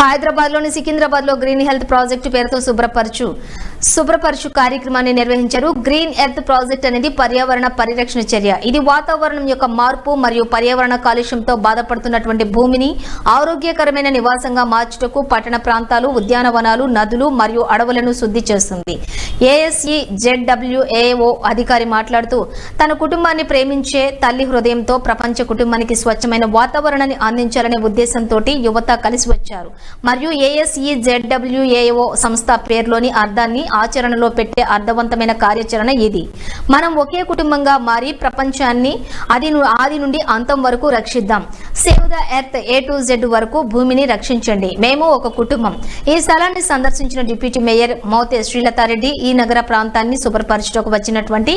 హైదరాబాద్లోని సికింద్రాబాద్లో green health project పేరుతో శుభ్రపరచు కార్యక్రమాన్ని నిర్వహించారు. గ్రీన్ ఎర్త్ ప్రాజెక్ట్ అనేది పర్యావరణ పరిరక్షణ చర్య. ఇది వాతావరణం యొక్క మార్పు మరియు పర్యావరణ కాలుష్యంతో బాధపడుతున్నటువంటి భూమిని ఆరోగ్యకరమైన నివాసంగా మార్చుటకు పట్టణ ప్రాంతాలు, ఉద్యానవనాలు, నదులు మరియు అడవులను శుద్ధి చేస్తుంది. ASEZWAO అధికారి మాట్లాడుతూ, తన కుటుంబాన్ని ప్రేమించే తల్లి హృదయంతో ప్రపంచ కుటుంబానికి స్వచ్ఛమైన వాతావరణాన్ని అందించాలనే ఉద్దేశంతో యువత కలిసి వచ్చారు మరియు ASEZWAO సంస్థ పేరులోని అర్థాన్ని ఆచరణలో పెట్టే అర్థవంతమైన కార్యాచరణ ఇది. మనం ఒకే కుటుంబంగా మారి ప్రపంచాన్ని ఆది నుండి అంతం వరకు రక్షిద్దాం. Save the earth A to Z వరకు భూమిని రక్షించండి. మేము ఒక కుటుంబం. ఈ స్థలాన్ని సందర్శించిన డిప్యూటీ మేయర్ మోతే శ్రీలతారెడ్డి ఈ నగర ప్రాంతాన్ని శుభ్రపరచుటకు వచ్చినటువంటి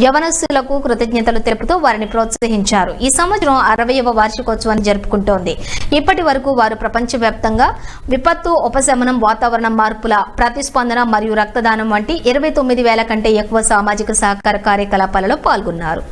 యవనస్తులకు కృతజ్ఞతలు తెలుపుతూ వారిని ప్రోత్సహించారు. ఈ సంవత్సరం 60వ వార్షికోత్సవాన్ని జరుపుకుంటోంది. ఇప్పటి వరకు వారు ప్రపంచవ్యాప్తంగా విపత్తు ఉపశమనం, వాతావరణ మార్పుల ప్రతిస్పందన మరియు రక్తదానం వంటి 29,000 కంటే ఎక్కువ సామాజిక సహకార కార్యకలాపాలలో పాల్గొన్నారు.